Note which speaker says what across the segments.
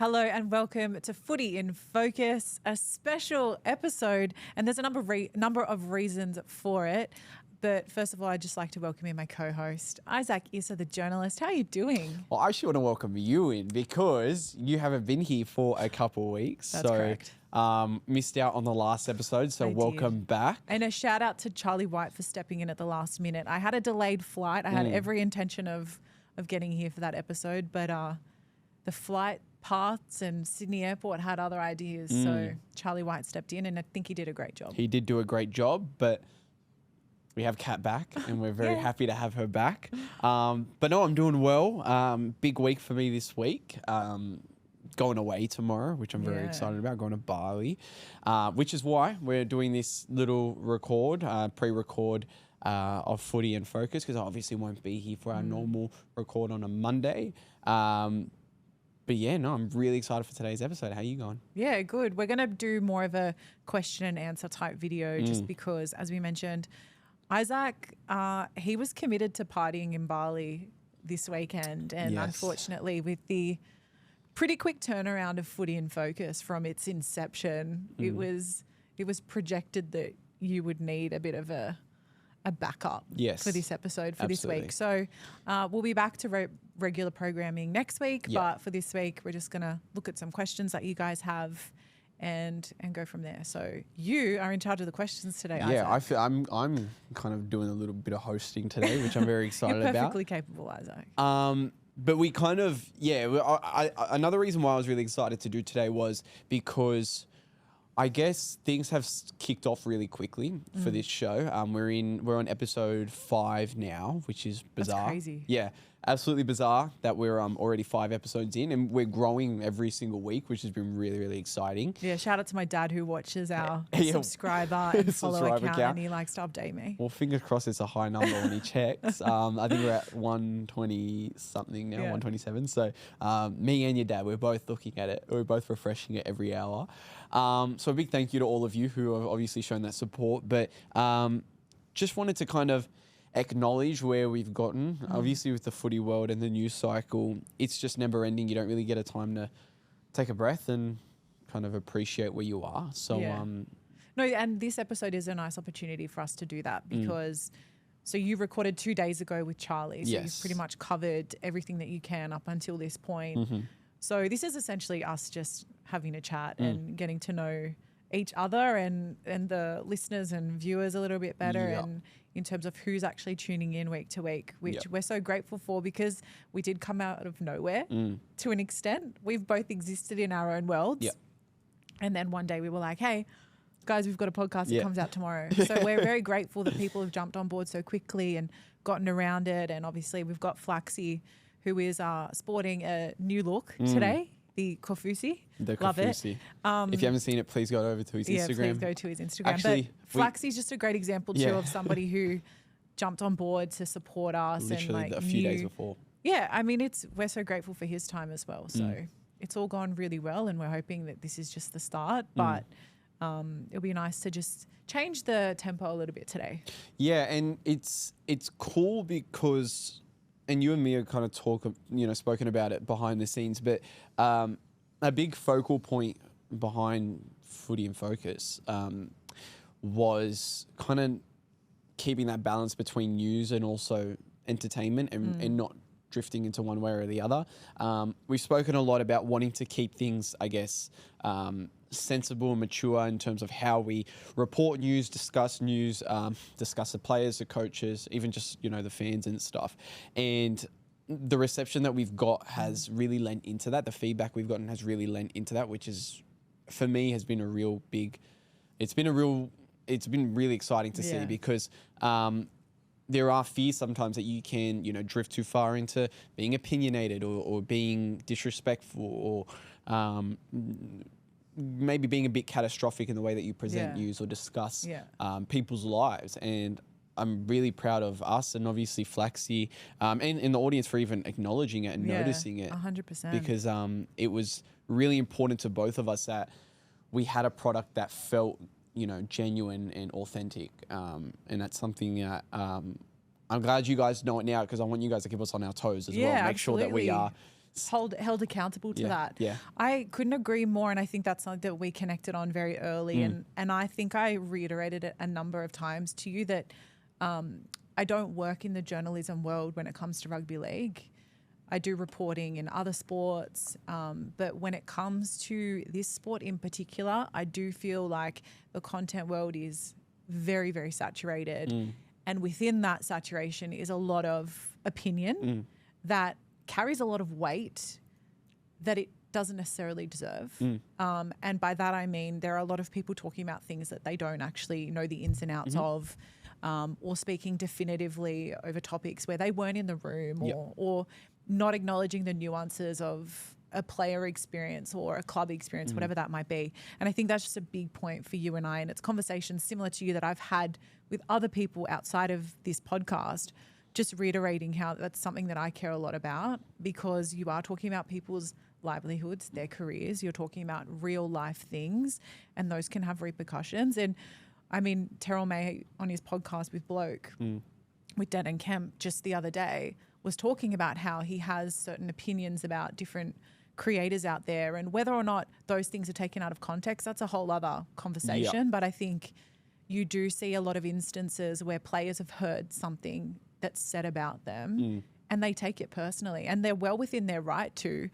Speaker 1: Hello and welcome to Footy in Focus, a special episode, and there's a number of reasons for it. But first of all, I'd just like to welcome in my co-host, Issa, the journalist. How are you doing?
Speaker 2: Well, I actually want to welcome you in because you haven't been here for a couple of weeks.
Speaker 1: That's correct.
Speaker 2: Missed out on the last episode, so welcome back.
Speaker 1: And a shout out to Charlie White for stepping in at the last minute. I had a delayed flight. I had every intention of getting here for that episode, but the flight paths and Sydney Airport had other ideas. So Charlie White stepped in and I think he did a great job.
Speaker 2: He did do a great job, but we have Kat back and we're very happy to have her back. But no, I'm doing well. Big week for me this week. Going away tomorrow, which I'm very excited about, going to Bali, which is why we're doing this little pre-record of Footy in Focus, because I obviously won't be here for our normal record on a Monday. But yeah, no, I'm really excited for today's episode. How are you going?
Speaker 1: Yeah, good. We're going to do more of a question and answer type video just because, as we mentioned, Isaac, he was committed to partying in Bali this weekend. And unfortunately, with the pretty quick turnaround of Footy in Focus from its inception, it was projected that you would need a bit of a backup for this episode, this week. So we'll be back to regular programming next week, but for this week, we're just going to look at some questions that you guys have and go from there. So you are in charge of the questions today, Isaac.
Speaker 2: Yeah, I feel I'm kind of doing a little bit of hosting today, which I'm very excited
Speaker 1: You're
Speaker 2: about.
Speaker 1: perfectly capable, Isaac.
Speaker 2: But we kind of, another reason why I was really excited to do today was because I guess things have kicked off really quickly for this show. We're on episode 5 now, which is bizarre.
Speaker 1: That's crazy.
Speaker 2: Yeah, absolutely bizarre that we're already 5 episodes in, and we're growing every single week, which has been really, really exciting.
Speaker 1: Yeah, shout out to my dad who watches our subscriber and follow account, and he likes to update me.
Speaker 2: Well, fingers crossed it's a high number when he checks. I think we're at 120 something now, 127. So me and your dad, we're both looking at it. We're both refreshing it every hour. So a big thank you to all of you who have obviously shown that support. But just wanted to kind of acknowledge where we've gotten. Obviously with the footy world and the news cycle, it's just never ending. You don't really get a time to take a breath and kind of appreciate where you are. So
Speaker 1: no, and this episode is a nice opportunity for us to do that because so you recorded 2 days ago with Charlie. So you've pretty much covered everything that you can up until this point. So this is essentially us just having a chat and getting to know each other and the listeners and viewers a little bit better and in terms of who's actually tuning in week to week, which we're so grateful for because we did come out of nowhere to an extent. We've both existed in our own worlds. And then one day we were like, hey, guys, we've got a podcast that comes out tomorrow. So we're very grateful that people have jumped on board so quickly and gotten around it. And obviously we've got Flaxxy, who is sporting a new look today. The Kofusi.
Speaker 2: Love it. If you haven't seen it, please go over to his Instagram.
Speaker 1: Please go to his Instagram. Actually, but Flaxxy's just a great example too of somebody who jumped on board to support us.
Speaker 2: Literally
Speaker 1: and
Speaker 2: a few days before.
Speaker 1: Yeah, I mean, we're so grateful for his time as well. So it's all gone really well and we're hoping that this is just the start. But it'll be nice to just change the tempo a little bit today.
Speaker 2: Yeah, and it's cool because... And you and me have kind of spoken about it behind the scenes, but a big focal point behind Footy in Focus was kind of keeping that balance between news and also entertainment and not drifting into one way or the other. We've spoken a lot about wanting to keep things, I guess, sensible and mature in terms of how we report news, discuss the players, the coaches, even just, the fans and stuff. And the reception that we've got has really lent into that. The feedback we've gotten has really lent into that, which is, for me, has been it's been really exciting to see because there are fears sometimes that you can, drift too far into being opinionated or being disrespectful or maybe being a bit catastrophic in the way that you present news or discuss people's lives. And I'm really proud of us and obviously Flaxxy and in the audience for even acknowledging it and noticing it.
Speaker 1: 100%.
Speaker 2: Because it was really important to both of us that we had a product that felt, genuine and authentic. And that's something that I'm glad you guys know it now because I want you guys to keep us on our toes as well. Make sure that we are
Speaker 1: held accountable to that.
Speaker 2: Yeah.
Speaker 1: I couldn't agree more, and I think that's something that we connected on very early. And I think I reiterated it a number of times to you that I don't work in the journalism world when it comes to rugby league. I do reporting in other sports, but when it comes to this sport in particular, I do feel like the content world is very, very saturated. And within that saturation is a lot of opinion that carries a lot of weight that it doesn't necessarily deserve. And by that I mean there are a lot of people talking about things that they don't actually know the ins and outs of, or speaking definitively over topics where they weren't in the room, or not acknowledging the nuances of a player experience or a club experience, whatever that might be. And I think that's just a big point for you and I. And it's conversations similar to you that I've had with other people outside of this podcast, just reiterating how that's something that I care a lot about, because you are talking about people's livelihoods, their careers. You're talking about real life things, and those can have repercussions. And I mean, Terrell May on his podcast with Bloke, with Den and Kemp just the other day, was talking about how he has certain opinions about different creators out there, and whether or not those things are taken out of context, that's a whole other conversation. But I think you do see a lot of instances where players have heard something that's said about them and they take it personally, and they're well within their right to.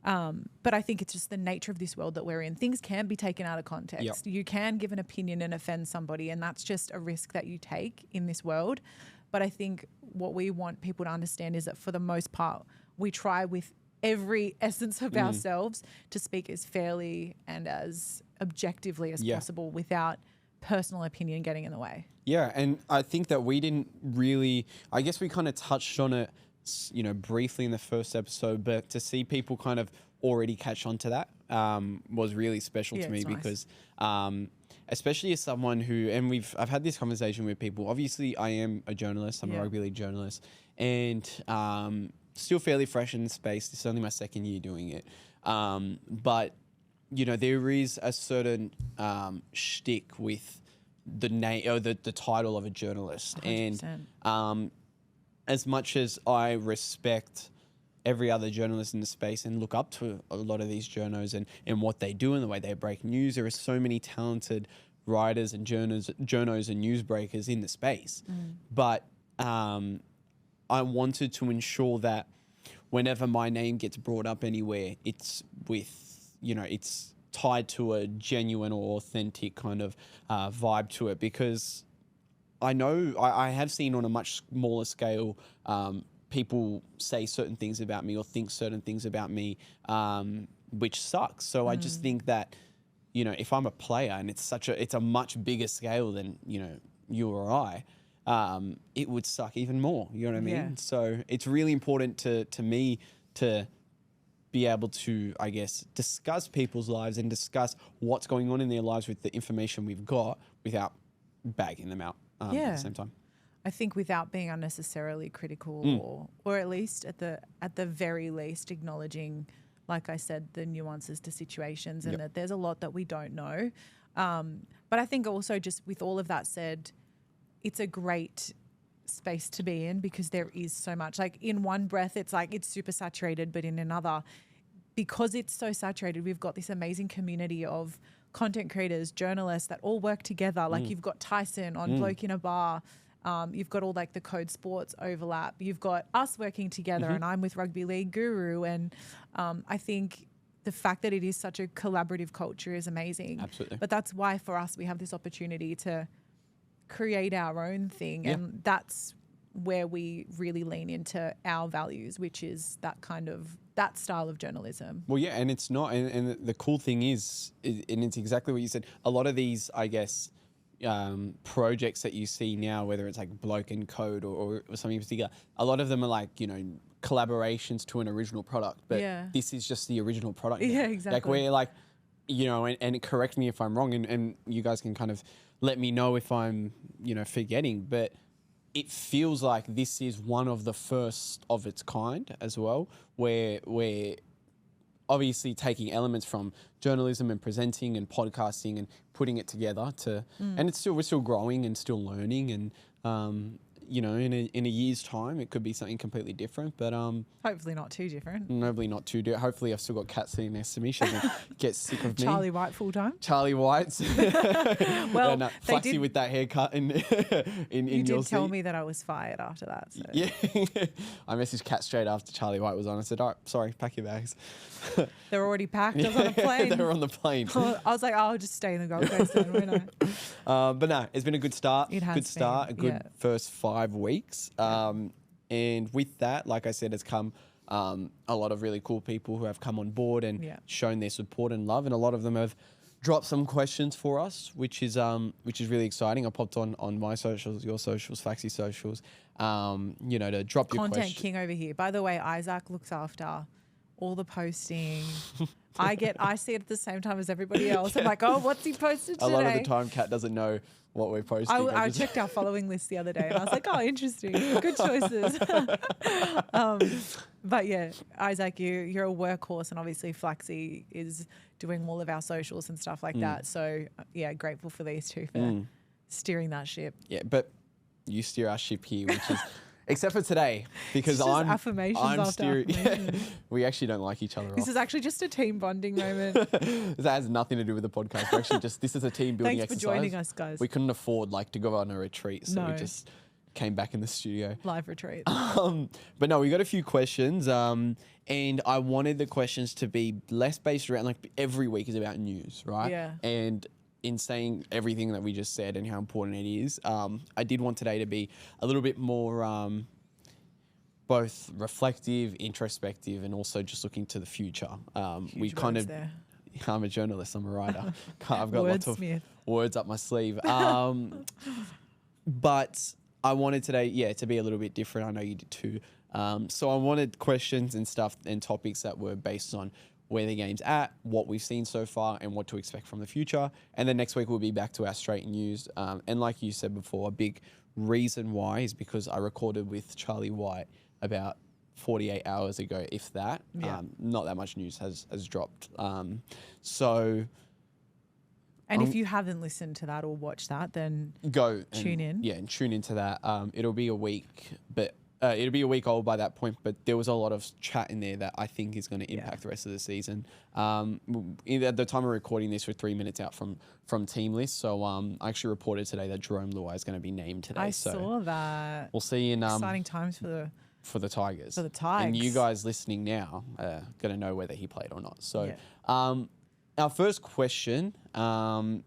Speaker 1: But I think it's just the nature of this world that we're in. Things can be taken out of context. You can give an opinion and offend somebody, and that's just a risk that you take in this world. But I think what we want people to understand is that for the most part, we try with every essence of ourselves to speak as fairly and as objectively as possible without personal opinion getting in the way.
Speaker 2: Yeah, and I think that we didn't really, I guess we kind of touched on it, you know, briefly in the first episode, but to see people kind of already catch on to that was really special to me, because especially as someone who, and I've had this conversation with people. Obviously, I am a journalist. I'm a rugby league journalist, and still fairly fresh in the space. This is only my second year doing it, but you know, there is a certain shtick with the name or the title of a journalist, 100%. And as much as I respect every other journalist in the space and look up to a lot of these journos and what they do and the way they break news, there are so many talented writers and journos and newsbreakers in the space. But I wanted to ensure that whenever my name gets brought up anywhere, it's with, you know, it's tied to a genuine or authentic kind of vibe to it, because I know I have seen on a much smaller scale people say certain things about me or think certain things about me, which sucks. So I just think that, you know, if I'm a player and it's a much bigger scale than, you know, you or I, it would suck even more. You know what I mean? Yeah. So it's really important to me to be able to, I guess, discuss people's lives and discuss what's going on in their lives with the information we've got without bagging them out at the same time.
Speaker 1: I think without being unnecessarily critical, or at least at the very least acknowledging, like I said, the nuances to situations, and that there's a lot that we don't know. But I think also, just with all of that said, it's a great space to be in, because there is so much. Like, in one breath, it's like it's super saturated, but in another, because it's so saturated, we've got this amazing community of content creators, journalists that all work together. Like, you've got Tyson on Bloke in a Bar. You've got all like the Code Sports overlap. You've got us working together, and I'm with Rugby League Guru. And I think the fact that it is such a collaborative culture is amazing.
Speaker 2: Absolutely.
Speaker 1: But that's why for us, we have this opportunity to create our own thing. And that's where we really lean into our values, which is that style of journalism.
Speaker 2: Well, yeah, and it's not, and the cool thing is, and it's exactly what you said, a lot of these, I guess, projects that you see now, whether it's like Bloke and Code or something in particular, a lot of them are like, you know, collaborations to an original product, but this is just the original product now.
Speaker 1: Yeah, exactly.
Speaker 2: Like, we're like, you know, and correct me if I'm wrong, and you guys can kind of let me know if I'm, you know, forgetting, but it feels like this is one of the first of its kind as well, where we're obviously taking elements from journalism and presenting and podcasting and putting it together to, and we're still growing and still learning, and you know, in a year's time, it could be something completely different. But
Speaker 1: hopefully not too different.
Speaker 2: Hopefully not too different. Hopefully I've still got Kat sitting next to me. She doesn't get sick of me.
Speaker 1: Charlie White full time.
Speaker 2: Charlie White's.
Speaker 1: Well,
Speaker 2: Flaxxy with that haircut in
Speaker 1: you
Speaker 2: your
Speaker 1: did tell
Speaker 2: seat.
Speaker 1: me that I was fired after that. So.
Speaker 2: Yeah. I messaged Kat straight after Charlie White was on. I said, all right, sorry, pack your bags.
Speaker 1: They're already packed. I was on a plane.
Speaker 2: They were on the plane.
Speaker 1: I was like, I'll just stay in the Gold Coast then, won't I?
Speaker 2: But no, it's been a good start.
Speaker 1: It has
Speaker 2: good start.
Speaker 1: been,
Speaker 2: A good first 5 weeks. And with that, like I said, has come a lot of really cool people who have come on board and shown their support and love. And a lot of them have dropped some questions for us, which is really exciting. I popped on my socials, your socials, Flaxxy socials, you know, to drop your questions.
Speaker 1: Content king over here. By the way, Isaac looks after all the posting. I see it at the same time as everybody else. I'm like, oh, what's he posted today?
Speaker 2: A lot of the time, Kat doesn't know what we're posting.
Speaker 1: I checked our following list the other day and I was like, oh, interesting. Good choices. But yeah, Isaac, you're a workhorse, and obviously Flaxxy is doing all of our socials and stuff like that. So yeah, grateful for these two for steering that ship.
Speaker 2: Yeah, but you steer our ship here, which is... Except for today, because I'm steering. We actually don't like each other.
Speaker 1: This is actually just a team bonding moment.
Speaker 2: That has nothing to do with the podcast. We're actually this is a team building exercise.
Speaker 1: Thanks for joining us, guys.
Speaker 2: We couldn't afford to go on a retreat, so we just came back in the studio.
Speaker 1: Live retreat.
Speaker 2: But no, we got a few questions, and I wanted the questions to be less based around every week is about news, right?
Speaker 1: Yeah.
Speaker 2: And in saying everything that we just said and how important it is, I did want today to be a little bit more both reflective, introspective, and also just looking to the future. We kind of, I'm a journalist, I'm a writer. I've got lots of words up my sleeve. But I wanted today, to be a little bit different. I know you did too. So I wanted questions and stuff and topics that were based on where the game's at, what we've seen so far, and what to expect from the future. And then next week we'll be back to our straight news. And like you said before, a big reason why is because I recorded with Charlie White about 48 hours ago, if that. Not that much news has dropped. And
Speaker 1: if you haven't listened to that or watched that, then tune in. Yeah,
Speaker 2: and tune into that. It'll be a week, but it'll be a week old by that point, but there was a lot of chat in there that I think is going to impact the rest of the season. At the time of recording this, we're 3 minutes out from team list. So I actually reported today that Jerome Luai is going to be named today.
Speaker 1: I saw that.
Speaker 2: We'll see in
Speaker 1: exciting times for the
Speaker 2: Tigers.
Speaker 1: For the Tigers.
Speaker 2: And you guys listening now are going to know whether he played or not. So our first question, and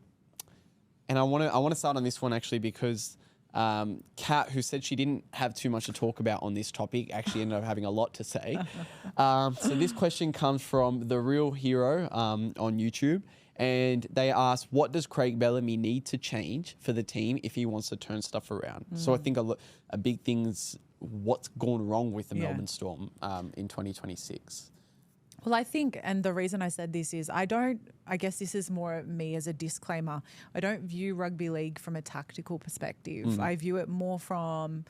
Speaker 2: I want to start on this one actually because Kat, who said she didn't have too much to talk about on this topic, actually ended up having a lot to say. So this question comes from The Real Hero on YouTube, and they asked, what does Craig Bellamy need to change for the team if he wants to turn stuff around? So I think a big thing's what's gone wrong with the Melbourne Storm in 2026.
Speaker 1: Well, I think, and the reason I said this is I guess this is more me as a disclaimer. I don't view rugby league from a tactical perspective. I view it more from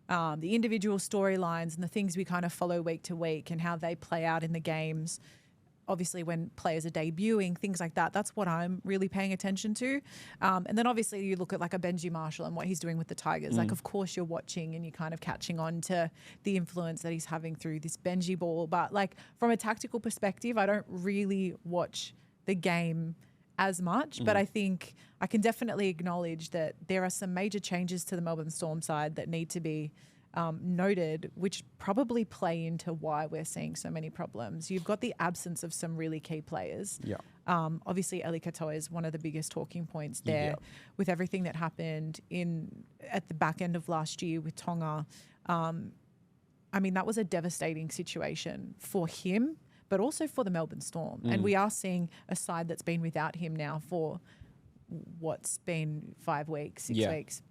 Speaker 1: the individual storylines and the things we kind of follow week to week and how they play out in the games. Obviously, when players are debuting, things like that, that's what I'm really paying attention to. And then obviously you look at like a Benji Marshall and what he's doing with the Tigers. Like, of course, you're watching and you're kind of catching on to the influence that he's having through this Benji ball. But like from a tactical perspective, I don't really watch the game as much. But I think I can definitely acknowledge that there are some major changes to the Melbourne Storm side that need to be noted, which probably play into why we're seeing so many problems. You've got the absence of some really key players. Obviously, Eli Katoa is one of the biggest talking points there with everything that happened at the back end of last year with Tonga. I mean, that was a devastating situation for him, but also for the Melbourne Storm. And we are seeing a side that's been without him now for what's been 5 weeks, 6 weeks.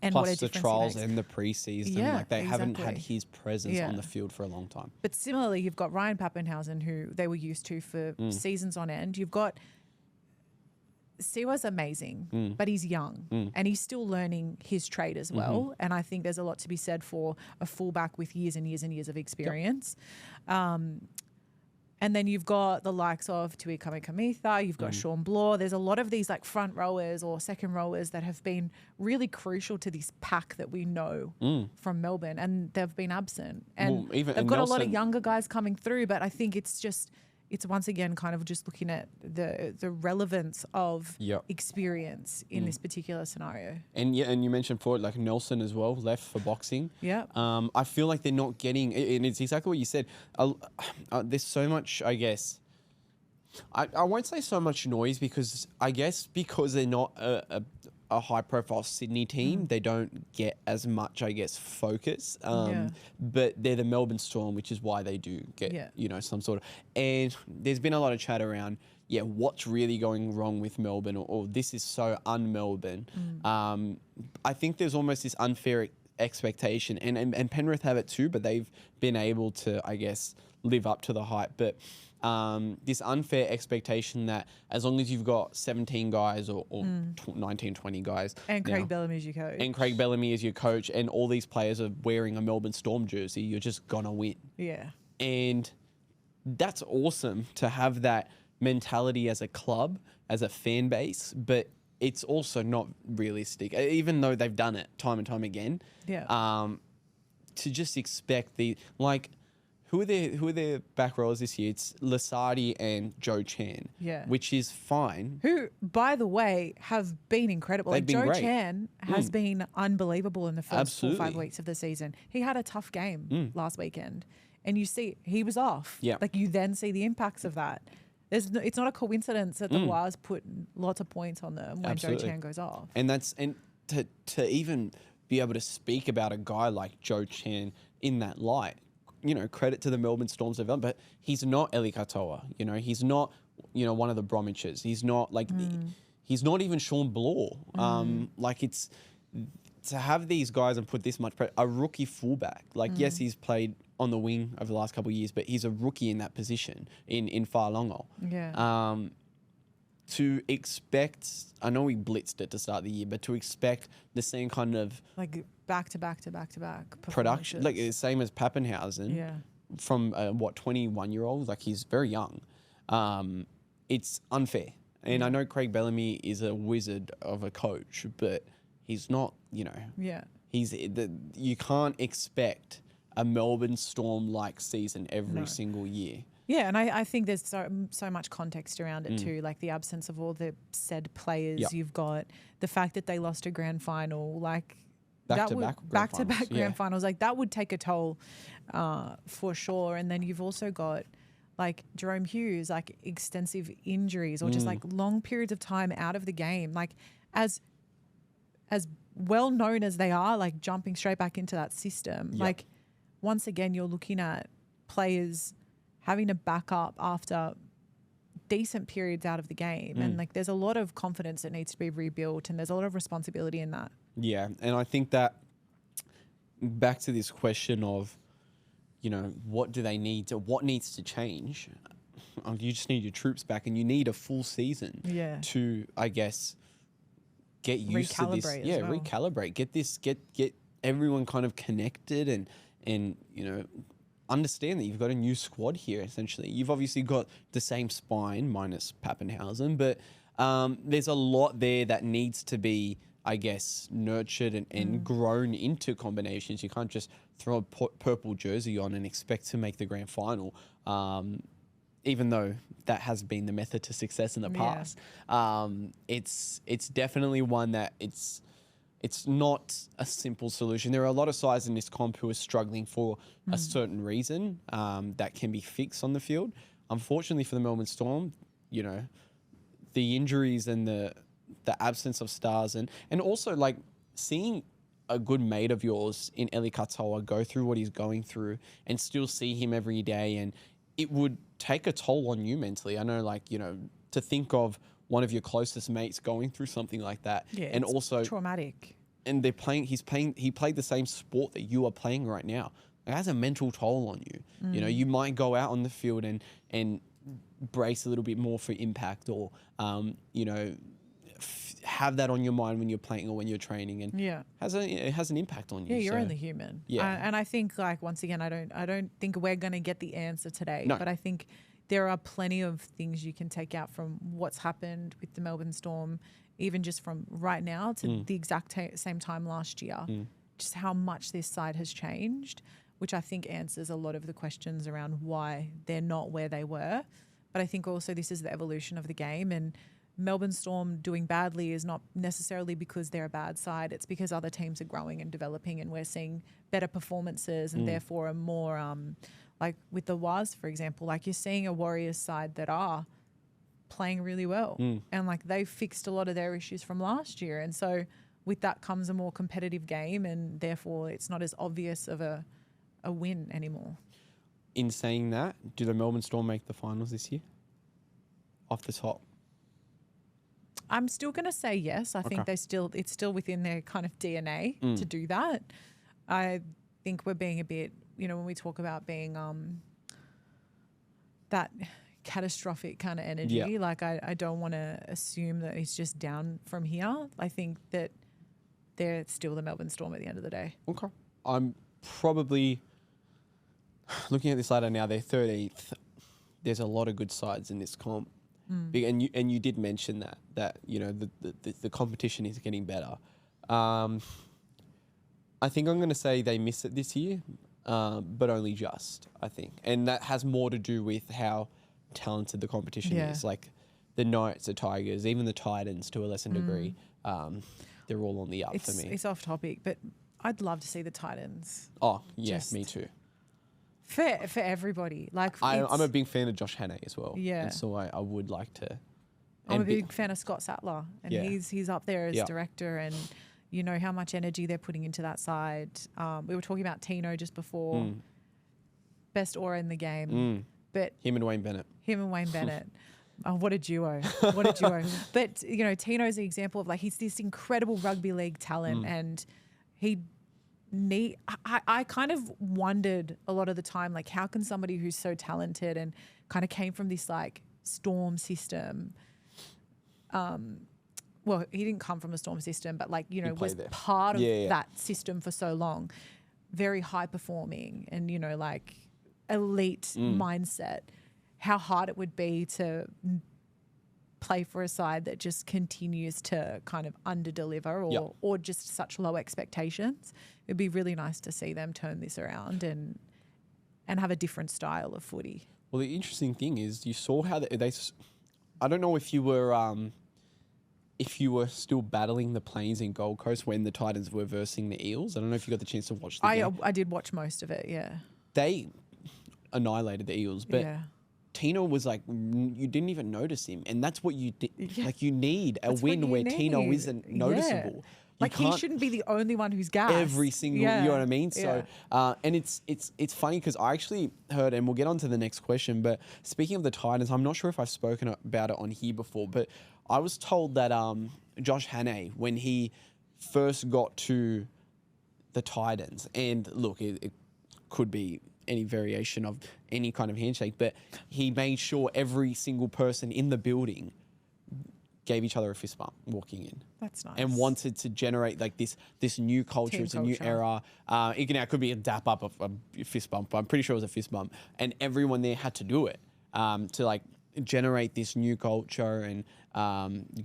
Speaker 1: And
Speaker 2: plus
Speaker 1: what a
Speaker 2: the trials and the preseason, they haven't had his presence on the field for a long time.
Speaker 1: But similarly, you've got Ryan Pappenhausen, who they were used to for seasons on end. You've got Siwa's amazing, but he's young and he's still learning his trade as well. And I think there's a lot to be said for a fullback with years and years and years of experience. And then you've got the likes of Tui Kamikamica, you've got Sean Bloor. There's a lot of these like front rowers or second rowers that have been really crucial to this pack that we know from Melbourne, and they've been absent. And they've got a lot of younger guys coming through, but I think it's once again kind of just looking at the relevance of experience in this particular scenario.
Speaker 2: And you mentioned forward like Nelson as well, left for boxing.
Speaker 1: Yeah.
Speaker 2: I feel like they're not getting, and it's exactly what you said. There's so much, I guess. I won't say so much noise because they're not a high-profile Sydney team, they don't get as much, I guess, focus. But they're the Melbourne Storm, which is why they do get, some sort of... And there's been a lot of chat around, what's really going wrong with Melbourne, or this is so un-Melbourne. I think there's almost this unfair expectation, and Penrith have it too, but they've been able to, I guess, live up to the hype. But this unfair expectation that as long as you've got 17 guys or 19, 20 guys.
Speaker 1: And Craig Bellamy is your coach.
Speaker 2: And Craig Bellamy is your coach, and all these players are wearing a Melbourne Storm jersey, you're just going to win.
Speaker 1: Yeah.
Speaker 2: And that's awesome to have that mentality as a club, as a fan base, but it's also not realistic, even though they've done it time and time again.
Speaker 1: Yeah.
Speaker 2: To just expect who are their back rowers this year? It's Lasardi and Joe Chan.
Speaker 1: Yeah.
Speaker 2: Which is fine.
Speaker 1: Who, by the way, have been incredible.
Speaker 2: They've been
Speaker 1: Joe
Speaker 2: great.
Speaker 1: Chan has been unbelievable in the first 4 or 5 weeks of the season. He had a tough game last weekend. And you see, he was off.
Speaker 2: Yeah.
Speaker 1: Like, you then see the impacts of that. It's not a coincidence that the Wires put lots of points on them when Joe Chan goes off.
Speaker 2: And to even be able to speak about a guy like Joe Chan in that light, credit to the Melbourne Storm's development, but he's not Eli Katoa. He's not, one of the Bromwiches. He's not he's not even Sean Bloor. It's to have these guys and put this much pressure. A rookie fullback, yes, he's played on the wing over the last couple of years, but he's a rookie in that position in Whaonga.
Speaker 1: Yeah.
Speaker 2: To expect, I know we blitzed it to start the year, but to expect the same kind of
Speaker 1: back to back
Speaker 2: production, the same as Pappenhausen.
Speaker 1: Yeah.
Speaker 2: From 21-year-old, he's very young. It's unfair, and I know Craig Bellamy is a wizard of a coach, but he's not.
Speaker 1: Yeah.
Speaker 2: You can't expect a Melbourne Storm-like season every single year.
Speaker 1: Yeah, and I think there's so much context around it too, like the absence of all the said players. You've got the fact that they lost a grand final, back-to-back grand finals, that would take a toll for sure. And then you've also got Jerome Hughes, extensive injuries or just long periods of time out of the game. As well known as they are, jumping straight back into that system. Once again, you're looking at players having to back up after decent periods out of the game. And there's a lot of confidence that needs to be rebuilt, and there's a lot of responsibility in that.
Speaker 2: Yeah. And I think that back to this question of, what do they need what needs to change? You just need your troops back, and you need a full season to, I guess, get used to this. Yeah. Well. Recalibrate, get everyone kind of connected and understand that you've got a new squad here, essentially. You've obviously got the same spine, minus Pappenhausen, but there's a lot there that needs to be, I guess, nurtured and grown into combinations. You can't just throw a purple jersey on and expect to make the grand final, even though that has been the method to success in the past. It's definitely one that it's not a simple solution. There are a lot of sides in this comp who are struggling for a certain reason that can be fixed on the field. Unfortunately for the Melbourne Storm, the injuries and the absence of stars and also seeing a good mate of yours in Eli Katoa go through what he's going through and still see him every day, and it would take a toll on you mentally. I know, to think of one of your closest mates going through something like that. Yeah, and also
Speaker 1: traumatic.
Speaker 2: And he played the same sport that you are playing right now. It has a mental toll on you. You might go out on the field and brace a little bit more for impact, or have that on your mind when you're playing or when you're training, and it has an impact on you.
Speaker 1: Yeah, you're only human. Yeah, and I think once again, I don't think we're going to get the answer today, but I think there are plenty of things you can take out from what's happened with the Melbourne Storm, even just from right now to the exact same time last year, just how much this side has changed, which I think answers a lot of the questions around why they're not where they were. But I think also this is the evolution of the game, and Melbourne Storm doing badly is not necessarily because they're a bad side. It's because other teams are growing and developing, and we're seeing better performances and therefore a more, like with the Waz, for example, like you're seeing a Warriors side that are playing really well. And like they fixed a lot of their issues from last year. And so with that comes a more competitive game, and therefore it's not as obvious of a win anymore.
Speaker 2: In saying that, do the Melbourne Storm make the finals this year? Off the top.
Speaker 1: I'm still going to say yes. I think it's still within their kind of DNA to do that. I think we're being a bit, when we talk about being that catastrophic kind of energy, like I don't want to assume that it's just down from here. I think that they're still the Melbourne Storm at the end of the day.
Speaker 2: Okay. I'm probably looking at this ladder now, they're 13th. There's a lot of good sides in this comp. And you did mention that the competition is getting better. I think I'm going to say they miss it this year, but only just, I think. And that has more to do with how talented the competition is. Like the Knights, the Tigers, even the Titans to a lesser degree, they're all on the up for me.
Speaker 1: It's off topic, but I'd love to see the Titans.
Speaker 2: Oh, yes, me too.
Speaker 1: For everybody. Like
Speaker 2: I'm a big fan of Josh Haddad as well.
Speaker 1: Yeah.
Speaker 2: And so I would like to.
Speaker 1: I'm a big fan of Scott Sattler, and he's up there as director, and you know how much energy they're putting into that side. We were talking about Tino just before. Best aura in the game. But
Speaker 2: him and Wayne Bennett.
Speaker 1: Oh, what a duo. What a duo. But, Tino's the example of he's this incredible rugby league talent, and I kind of wondered a lot of the time, how can somebody who's so talented and kind of came from this Storm system, well, he didn't come from a Storm system, but was part of that system for so long, very high performing and, elite mindset, how hard it would be to play for a side that just continues to kind of underdeliver or just such low expectations. It'd be really nice to see them turn this around and have a different style of footy.
Speaker 2: Well, the interesting thing is you saw how they I don't know if you were still battling the Plains in Gold Coast when the Titans were versing the Eels. I don't know if you got the chance to watch the game.
Speaker 1: I did watch most of it, yeah.
Speaker 2: They annihilated the Eels, but Tino was you didn't even notice him. And that's what you did. Yeah. You need a win where Tino isn't noticeable.
Speaker 1: He shouldn't be the only one who's gassed.
Speaker 2: Every single, you know what I mean? So, and it's funny because I actually heard, and we'll get on to the next question, but speaking of the Titans, I'm not sure if I've spoken about it on here before, but I was told that Josh Hannay, when he first got to the Titans, and look, it could be any variation of any kind of handshake, but he made sure every single person in the building gave each other a fist bump walking in.
Speaker 1: That's nice.
Speaker 2: And wanted to generate this new culture. It's a new era. It could be a dap up of a fist bump, but I'm pretty sure it was a fist bump. And everyone there had to do it to generate this new culture and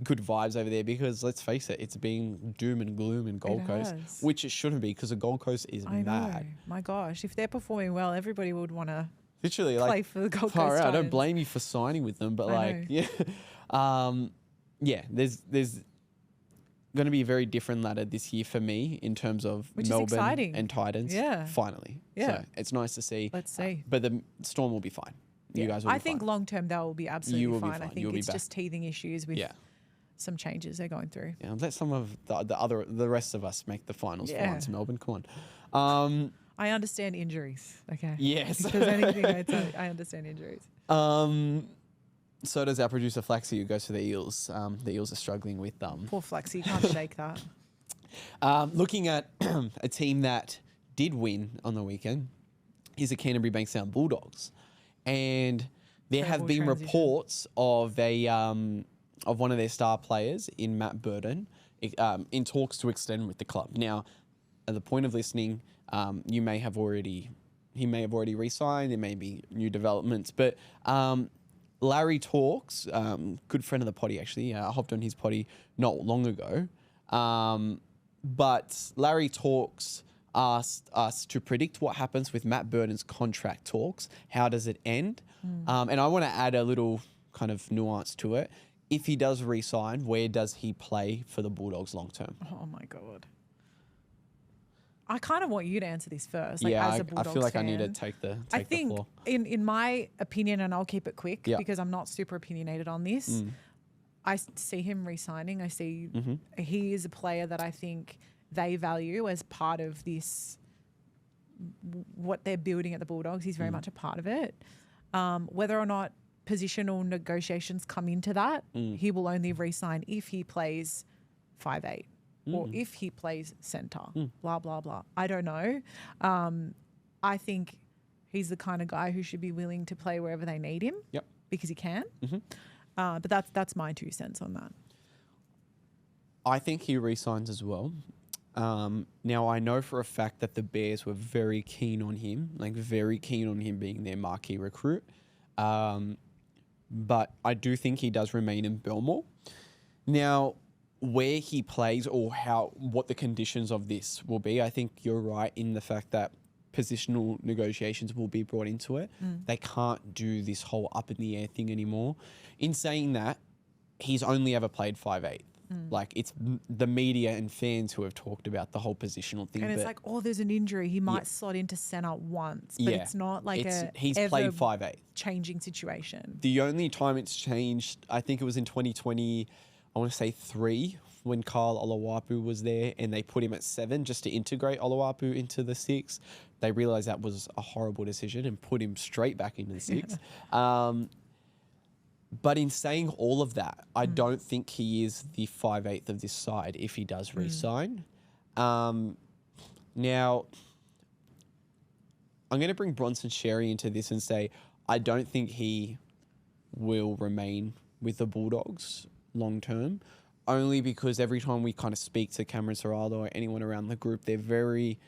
Speaker 2: good vibes over there, because let's face it, it's been doom and gloom in Gold Coast, which it shouldn't be, because the Gold Coast is mad. Know.
Speaker 1: My gosh, if they're performing well, everybody would want to
Speaker 2: literally
Speaker 1: play for the Gold Coast.
Speaker 2: I don't blame you for signing with them, but there's going to be a very different ladder this year for me in terms of Melbourne and Titans. Yeah, finally. Yeah, so it's nice to see.
Speaker 1: Let's see.
Speaker 2: But the Storm will be fine. You guys will be fine.
Speaker 1: I think long term they will be absolutely fine. I think it's just teething issues with some changes they're going through.
Speaker 2: Yeah, let some of the rest of us make the finals for once, Melbourne. Come on.
Speaker 1: I understand injuries. Okay.
Speaker 2: Yes.
Speaker 1: If there's anything I understand injuries.
Speaker 2: So does our producer Flaxxy, who goes for the Eels. The Eels are struggling with
Speaker 1: Poor Flaxxy, can't shake that.
Speaker 2: Looking at a team that did win on the weekend is the Canterbury Bankstown Bulldogs. And there have been reports of of one of their star players in Matt Burton in talks to extend with the club. Now, at the point of listening, you may have already he may have already re-signed. There may be new developments. But Larry Talks, good friend of the potty actually, I hopped on his potty not long ago. But Larry Talks asked us to predict what happens with Matt Burton's contract talks. How does it end? And I want to add a little kind of nuance to it. If he does re-sign, where does he play for the Bulldogs long term?
Speaker 1: Oh my God. I kind of want you to answer this first. Like,
Speaker 2: Yeah,
Speaker 1: as a Bulldogs
Speaker 2: I feel like
Speaker 1: fan.
Speaker 2: I need to take the
Speaker 1: I think,
Speaker 2: floor.
Speaker 1: in my opinion, and I'll keep it quick because I'm not super opinionated on this, I see him re-signing. I see he is a player that I think they value as part of this, what they're building at the Bulldogs. He's very much a part of it. Whether or not positional negotiations come into that, he will only re-sign if he plays 5'8". Or if he plays centre, blah, blah, blah. I don't know. I think he's the kind of guy who should be willing to play wherever they need him because he can. But that's my 2 cents on that.
Speaker 2: I think he re-signs as well. Now, I know for a fact that the Bears were very keen on him, like very keen on him being their marquee recruit. But I do think he does remain in Belmore. Now, where he plays or what the conditions of this will be, I think you're right in the fact that positional negotiations will be brought into it. They can't do this whole up in the air thing anymore. In saying that, he's only ever played 5'8". Like, it's the media and fans who have talked about the whole positional thing.
Speaker 1: And it's like, oh, there's an injury. He might slot into centre once, but it's not like
Speaker 2: he's played 5'8".
Speaker 1: changing situation.
Speaker 2: The only time it's changed, I think it was in 2020, I want to say 3, when Kyle Oluwapu was there and they put him at 7 just to integrate Oluwapu into the 6. They realised that was a horrible decision and put him straight back into the 6. But in saying all of that, I don't think he is the 5'8" of this side if he does re-sign. Now, I'm going to bring Bronson Xerri into this and say I don't think he will remain with the Bulldogs long term, only because every time we kind of speak to Cameron Ciraldo or anyone around the group, they're very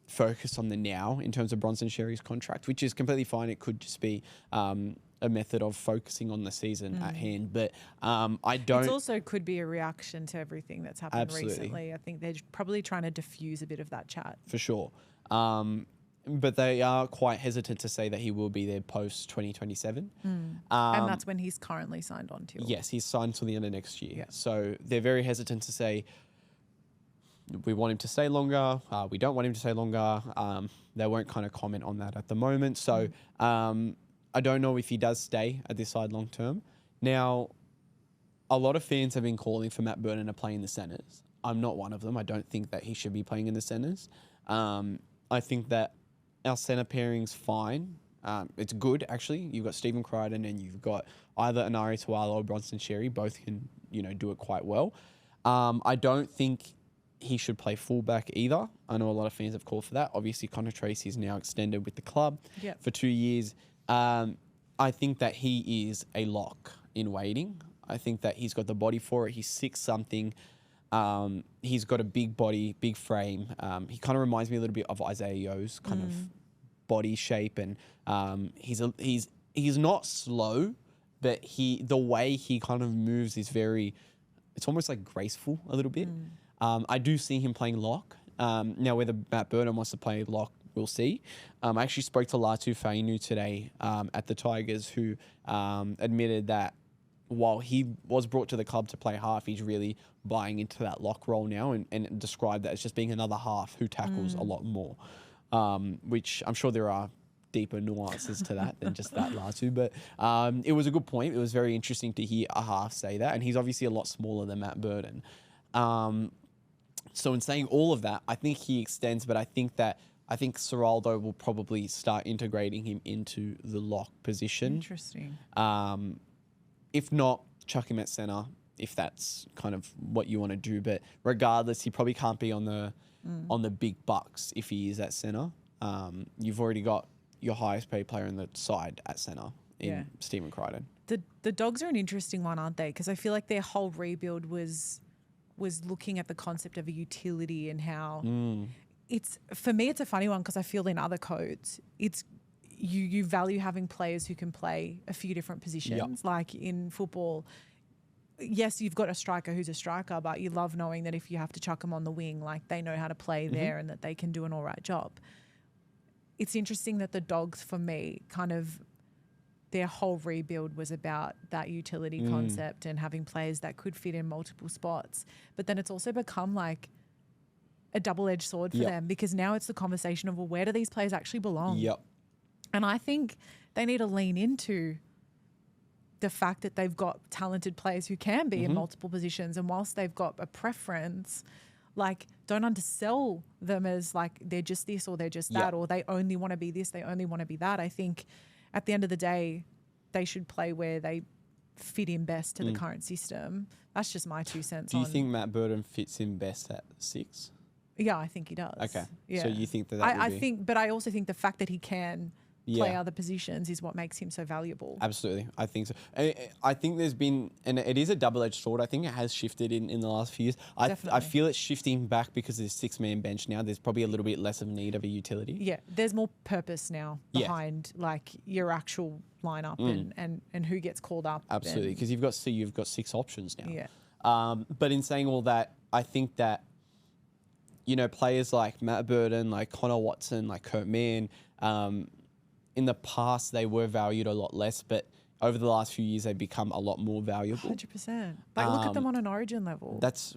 Speaker 2: focused on the now in terms of Bronson Xerri's contract, which is completely fine. It could just be a method of focusing on the season at hand. But I don't...
Speaker 1: It also could be a reaction to everything that's happened recently. I think they're probably trying to diffuse a bit of that chat.
Speaker 2: For sure. But they are quite hesitant to say that he will be there post-2027.
Speaker 1: And that's when he's currently signed on to.
Speaker 2: Yes, he's signed till the end of next year.
Speaker 1: Yeah.
Speaker 2: So they're very hesitant to say, we want him to stay longer, we don't want him to stay longer. They won't kind of comment on that at the moment. So I don't know if he does stay at this side long term. Now, a lot of fans have been calling for Matt Burton to play in the centres. I'm not one of them. I don't think that he should be playing in the centres. I think that our centre pairing's fine. It's good, actually. You've got Stephen Crichton and you've got either Anari Tuala or Bronson Xerri. Both can, do it quite well. I don't think he should play fullback either. I know a lot of fans have called for that. Obviously, Connor Tracy's now extended with the club for 2 years. I think that he is a lock in waiting. I think that he's got the body for it. He's 6'something". He's got a big body, big frame. He kind of reminds me a little bit of Isaiah Yo's kind of body shape, and he's not slow, but the way he kind of moves is it's almost like graceful a little bit. I do see him playing lock. Now, whether Matt Burton wants to play lock, we'll see. I actually spoke to Latu Fainu today at the Tigers, who admitted that while he was brought to the club to play half, he's really buying into that lock role now and described that as just being another half who tackles a lot more, which I'm sure there are deeper nuances to that than just that, Latu. But it was a good point. It was very interesting to hear a half say that, and he's obviously a lot smaller than Matt Burton. So in saying all of that, I think he extends, but I think Ciraldo will probably start integrating him into the lock position.
Speaker 1: Interesting.
Speaker 2: If not, chuck him at centre if that's kind of what you want to do. But regardless, he probably can't be on the big bucks if he is at centre. You've already got your highest paid player on the side at centre in Stephen Crichton.
Speaker 1: The Dogs are an interesting one, aren't they? Because I feel like their whole rebuild was looking at the concept of a utility and how it's, for me, it's a funny one because I feel in other codes, it's you value having players who can play a few different positions. Like in football, yes, you've got a striker who's a striker, but you love knowing that if you have to chuck them on the wing, like they know how to play there and that they can do an all right job. It's interesting that the Dogs, for me, kind of their whole rebuild was about that utility concept and having players that could fit in multiple spots. But then it's also become like a double-edged sword for them, because now it's the conversation of, well, where do these players actually belong? And I think they need to lean into the fact that they've got talented players who can be in multiple positions. And whilst they've got a preference, like, don't undersell them as like they're just this or they're just that, or they only want to be this, they only want to be that. I think at the end of the day, they should play where they fit in best to the current system. That's just my 2 cents.
Speaker 2: Do you think Matt Burton fits in best at 6?
Speaker 1: Yeah, I think he does.
Speaker 2: Okay.
Speaker 1: Yeah.
Speaker 2: So you think that
Speaker 1: I think, but I also think the fact that he can play other positions is what makes him so valuable.
Speaker 2: Absolutely. I think so. I think there's been, and it is a double-edged sword. I think it has shifted in the last few years. I feel it's shifting back because there's 6-man bench now. There's probably a little bit less of need of a utility.
Speaker 1: Yeah. There's more purpose now behind like your actual lineup and who gets called up.
Speaker 2: Absolutely. Because you've got 6 options now.
Speaker 1: Yeah.
Speaker 2: But in saying all that, I think that, you know, players like Matt Burton, like Connor Watson, like Kurt Mann, in the past they were valued a lot less, but over the last few years they've become a lot more valuable.
Speaker 1: 100%. Like, look at them on an Origin level.
Speaker 2: That's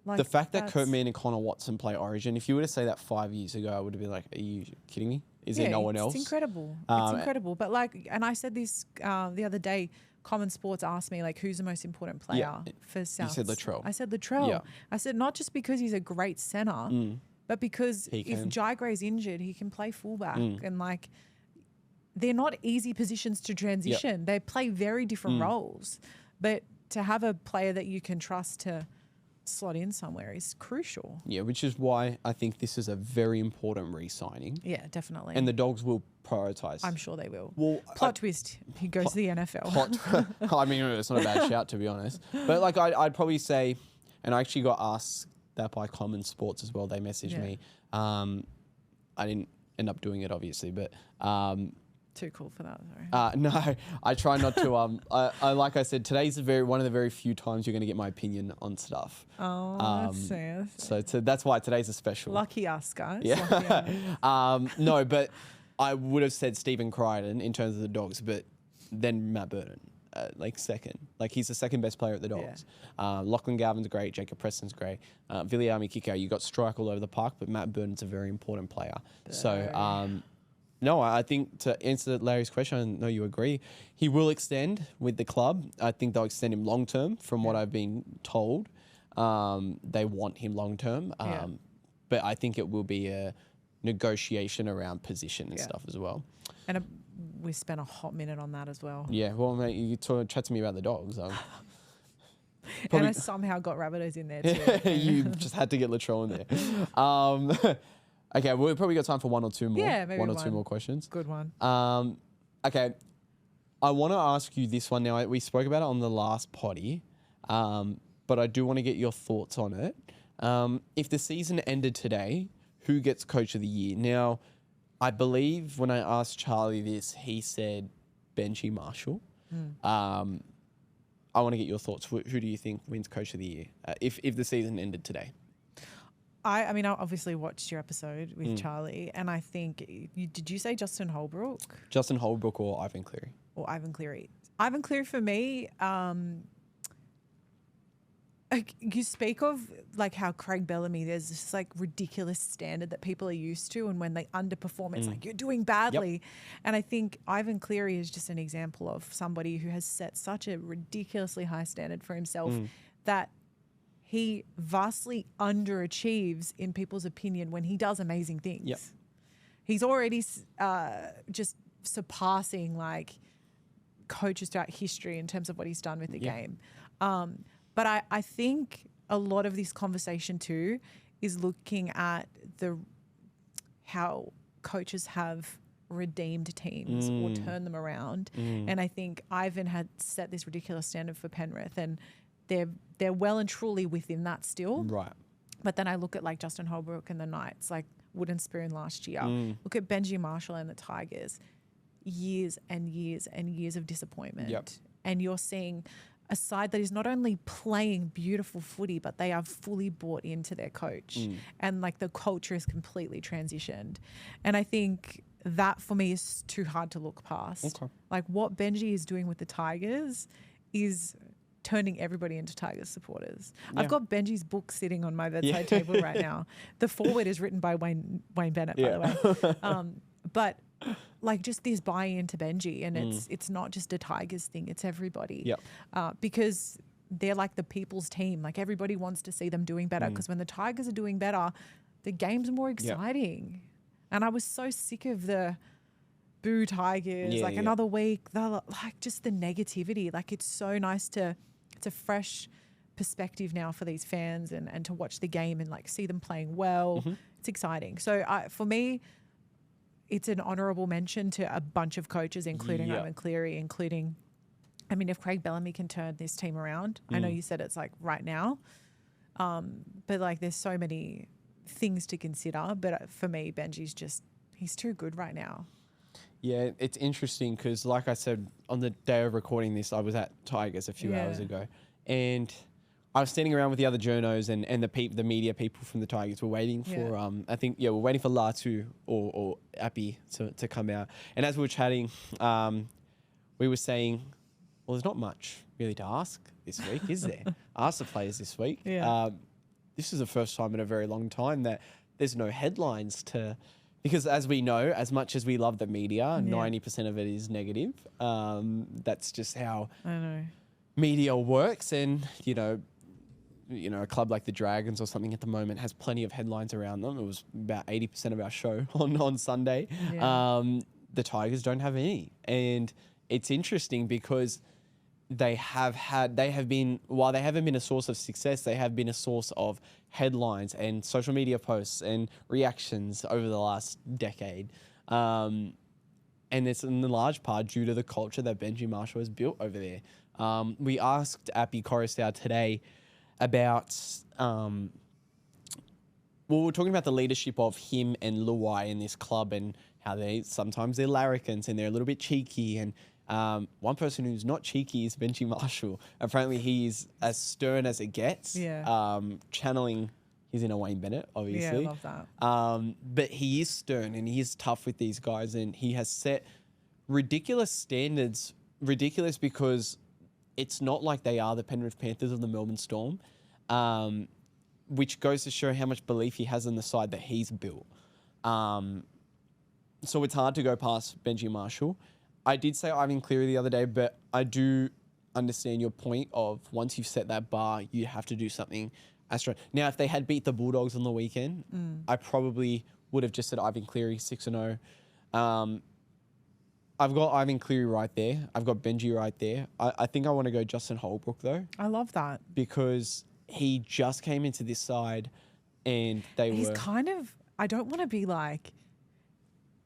Speaker 1: like,
Speaker 2: the fact that Kurt Mann and Connor Watson play Origin. If you were to say that 5 years ago, I would have been like, are you kidding me? Is there no one else?
Speaker 1: It's incredible. It's incredible. But like, and I said this the other day, Common Sports asked me, like, who's the most important player for South?
Speaker 2: You said Latrell.
Speaker 1: I said Latrell.
Speaker 2: Yeah.
Speaker 1: I said not just because he's a great centre, but because if Jai Gray's injured, he can play fullback. And like, they're not easy positions to transition. They play very different roles. But to have a player that you can trust to slot in somewhere is crucial.
Speaker 2: Yeah, which is why I think this is a very important re-signing.
Speaker 1: Yeah, definitely.
Speaker 2: And the Dogs will prioritise.
Speaker 1: I'm sure they will.
Speaker 2: Well,
Speaker 1: plot twist, he goes to the NFL.
Speaker 2: I mean, it's not a bad shout, to be honest. But like, I'd probably say, and I actually got asked that by Common Sports as well. They messaged me. I didn't end up doing it, obviously, but
Speaker 1: too cool for that, sorry.
Speaker 2: no, I try not to. I like I said, today's one of the very few times you're going to get my opinion on stuff.
Speaker 1: Oh,
Speaker 2: so that's why today's a special.
Speaker 1: Lucky us, guys.
Speaker 2: Yeah. No, but I would have said Stephen Crichton in terms of the Dogs, but then Matt Burton, like second. Like, he's the second best player at the Dogs. Lachlan Garvin's great. Jacob Preston's great. Viliami Kiko, you got strike all over the park, but Matt Burton's a very important player. So, no, I think to answer Larry's question, I know you agree, he will extend with the club. I think they'll extend him long term from what I've been told. They want him long term. But I think it will be a negotiation around position and stuff as well.
Speaker 1: And we spent a hot minute on that as well.
Speaker 2: Yeah, well, mate, you chat to me about the Dogs.
Speaker 1: And I somehow got Rabbitohs in there too.
Speaker 2: You just had to get Latrell in there. Okay, well, we've probably got time for one or two more.
Speaker 1: Yeah, maybe
Speaker 2: one or two more questions.
Speaker 1: Good one.
Speaker 2: Okay, I want to ask you this one now. We spoke about it on the last potty, but I do want to get your thoughts on it. If the season ended today, who gets Coach of the Year? Now, I believe when I asked Charlie this, he said Benji Marshall. I want to get your thoughts. Who do you think wins Coach of the Year if the season ended today?
Speaker 1: I mean, I obviously watched your episode with Charlie, and I think, did you say Justin Holbrook?
Speaker 2: Justin Holbrook or Ivan Cleary?
Speaker 1: Or Ivan Cleary. Ivan Cleary for me, you speak of like how Craig Bellamy, there's this like ridiculous standard that people are used to, and when they underperform, it's like, you're doing badly. Yep. And I think Ivan Cleary is just an example of somebody who has set such a ridiculously high standard for himself that he vastly underachieves in people's opinion when he does amazing things.
Speaker 2: Yep.
Speaker 1: He's already just surpassing like coaches throughout history in terms of what he's done with the game. But I think a lot of this conversation too is looking at how coaches have redeemed teams or turned them around. And I think Ivan had set this ridiculous standard for Penrith, and they're well and truly within that still.
Speaker 2: Right.
Speaker 1: But then I look at like Justin Holbrook and the Knights. Like, wooden spoon last year. Look at Benji Marshall and the Tigers. Years and years and years of disappointment.
Speaker 2: Yep.
Speaker 1: And you're seeing a side that is not only playing beautiful footy, but they are fully bought into their coach. And like the culture is completely transitioned. And I think that for me is too hard to look past.
Speaker 2: Okay.
Speaker 1: Like what Benji is doing with the Tigers is turning everybody into Tigers supporters.
Speaker 2: Yeah.
Speaker 1: I've got Benji's book sitting on my bedside table right now. The foreword is written by Wayne Bennett, by the way. But like just this buy-in to Benji, and it's not just a Tigers thing, it's everybody.
Speaker 2: Yep.
Speaker 1: Because they're like the people's team. Like everybody wants to see them doing better, because when the Tigers are doing better, the game's more exciting. Yep. And I was so sick of the boo Tigers, another week, like just the negativity. Like it's so nice it's a fresh perspective now for these fans and to watch the game and like see them playing well. It's exciting. So for me, it's an honourable mention to a bunch of coaches, including Owen Cleary, if Craig Bellamy can turn this team around. I know you said it's like right now, but like there's so many things to consider. But for me, Benji's he's too good right now.
Speaker 2: Yeah, it's interesting because like I said, on the day of recording this, I was at Tigers a few hours ago, and I was standing around with the other journos and the media people from the Tigers were waiting for, we're waiting for Latu or Appy to come out. And as we were chatting, we were saying, well, there's not much really to ask this week, is there? Ask the players this week.
Speaker 1: Yeah.
Speaker 2: This is the first time in a very long time that there's no headlines because as we know, as much as we love the media, 90% of it is negative. That's just how media works. And, a club like the Dragons or something at the moment has plenty of headlines around them. It was about 80% of our show on Sunday. Yeah. The Tigers don't have any. And it's interesting because while they haven't been a source of success, they have been a source of headlines and social media posts and reactions over the last decade. And it's in large part due to the culture that Benji Marshall has built over there. We asked Appy Coruscant today about, we were talking about the leadership of him and Luai in this club and how sometimes they're larrikins and they're a little bit cheeky. And one person who's not cheeky is Benji Marshall. Apparently he's as stern as it gets. Yeah. Channeling his inner Wayne Bennett, obviously.
Speaker 1: Yeah, I love that.
Speaker 2: But he is stern and he is tough with these guys, and he has set ridiculous standards. Ridiculous because it's not like they are the Penrith Panthers or the Melbourne Storm, which goes to show how much belief he has in the side that he's built. So it's hard to go past Benji Marshall. I did say Ivan Cleary the other day, but I do understand your point of once you've set that bar, you have to do something extra. Now, if they had beat the Bulldogs on the weekend, I probably would have just said Ivan Cleary 6-0. I've got Ivan Cleary right there. I've got Benji right there. I think I want to go Justin Holbrook, though.
Speaker 1: I love that.
Speaker 2: Because he just came into this side and
Speaker 1: He's kind of, I don't want to be like,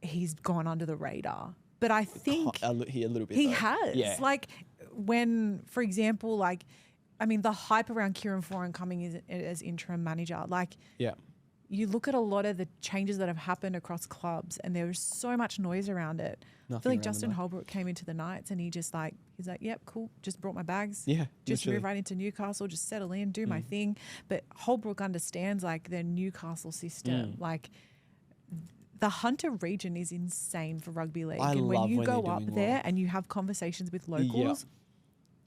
Speaker 1: he's gone under the radar. But I think
Speaker 2: a little bit.
Speaker 1: He has.
Speaker 2: Yeah.
Speaker 1: Like when, for example, the hype around Kieran Foran coming as interim manager, you look at a lot of the changes that have happened across clubs and there was so much noise around it. I feel like Justin Holbrook came into the Knights and he's like, yep, cool, just brought my bags.
Speaker 2: Yeah,
Speaker 1: just move right into Newcastle, just settle in, do my thing. But Holbrook understands the Newcastle system. The Hunter region is insane for rugby league. And when you go up there and you have conversations with locals,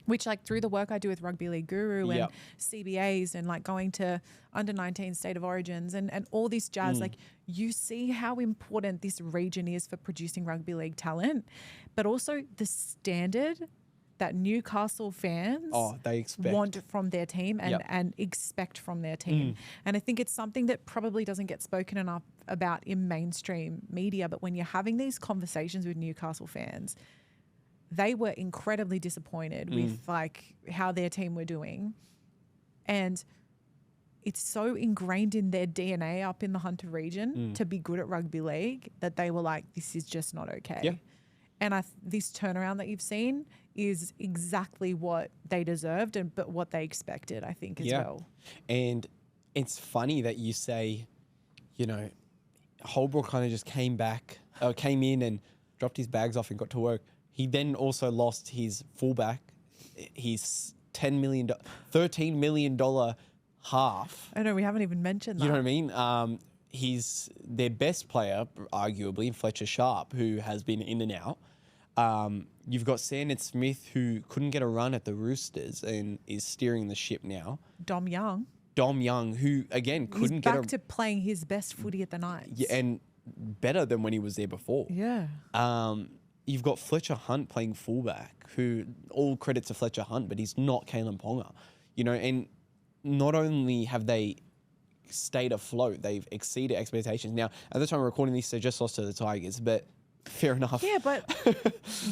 Speaker 1: which through the work I do with Rugby League Guru and CBAs and going to under-19 state of origins and all this jazz, you see how important this region is for producing rugby league talent, but also the standard that Newcastle fans want from their team and expect from their team. And I think it's something that probably doesn't get spoken enough about in mainstream media, but when you're having these conversations with Newcastle fans, they were incredibly disappointed with how their team were doing. And it's so ingrained in their DNA up in the Hunter region to be good at rugby league that they were like, this is just not okay. Yeah. And this turnaround that you've seen is exactly what they deserved but what they expected, I think, as well.
Speaker 2: And it's funny that you say, Holbrook kind of just came in and dropped his bags off and got to work. He then also lost his fullback, his $13 million half.
Speaker 1: I know, we haven't even mentioned that.
Speaker 2: You know what I mean? He's their best player, arguably, Fletcher Sharp, who has been in and out. You've got Sandon Smith, who couldn't get a run at the Roosters and is steering the ship now.
Speaker 1: Dom Young,
Speaker 2: who, again, couldn't get
Speaker 1: back to playing his best footy at the Knights.
Speaker 2: Yeah, and better than when he was there before.
Speaker 1: Yeah.
Speaker 2: You've got Fletcher Hunt playing fullback, who, all credit to Fletcher Hunt, but he's not Kalen Ponga. You know, and not only have they stayed afloat, they've exceeded expectations. Now, at the time of recording this, they just lost to the Tigers, but fair enough.
Speaker 1: Yeah, but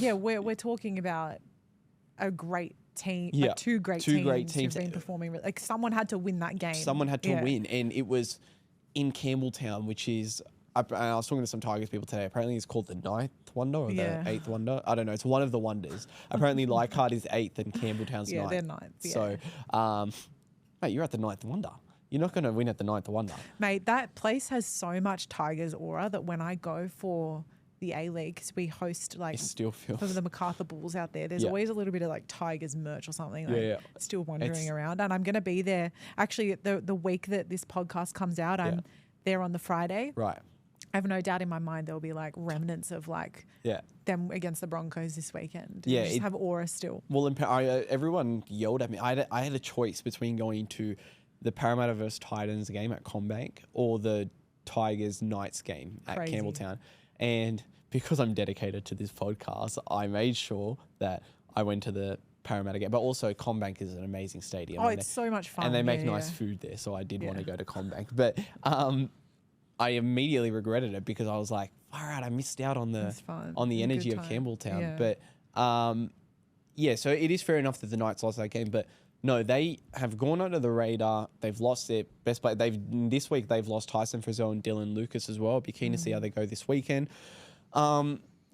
Speaker 1: we're talking about a great team, like two great teams who've been performing. Like, someone had to win that game.
Speaker 2: Someone had to win, and it was in Campbelltown, which is, I was talking to some Tigers people today. Apparently, it's called the 9th wonder or the 8th wonder. I don't know. It's one of the wonders. Apparently, Leichhardt is 8th and Campbelltown's 9th.
Speaker 1: Yeah, they're 9th. Yeah.
Speaker 2: So, mate, you're at the 9th wonder. You're not going to win at the 9th wonder.
Speaker 1: Mate, that place has so much Tigers aura that when I go for the A-League, because we host like
Speaker 2: still feels
Speaker 1: for the MacArthur Bulls out there, there's always a little bit of like Tigers merch or something like still wandering around. And I'm going to be there. Actually, the week that this podcast comes out, I'm there on the Friday.
Speaker 2: Right.
Speaker 1: I have no doubt in my mind there'll be like remnants of like them against the Broncos this weekend.
Speaker 2: Yeah,
Speaker 1: just have aura still.
Speaker 2: Well, everyone yelled at me. I had a choice between going to the Parramatta versus Titans game at CommBank or the Tigers Knights game at Campbelltown. And because I'm dedicated to this podcast, I made sure that I went to the Parramatta game. But also, CommBank is an amazing stadium.
Speaker 1: Oh, it's so much fun.
Speaker 2: And they make nice food there, so I did want to go to CommBank. But I immediately regretted it because I was like, far out, I missed out on the energy of Campbelltown.
Speaker 1: Yeah.
Speaker 2: But so it is fair enough that the Knights lost that game, but no, they have gone under the radar. They've lost their best player. This week they've lost Tyson Frizzell and Dylan Lucas as well. Be keen to see how they go this weekend.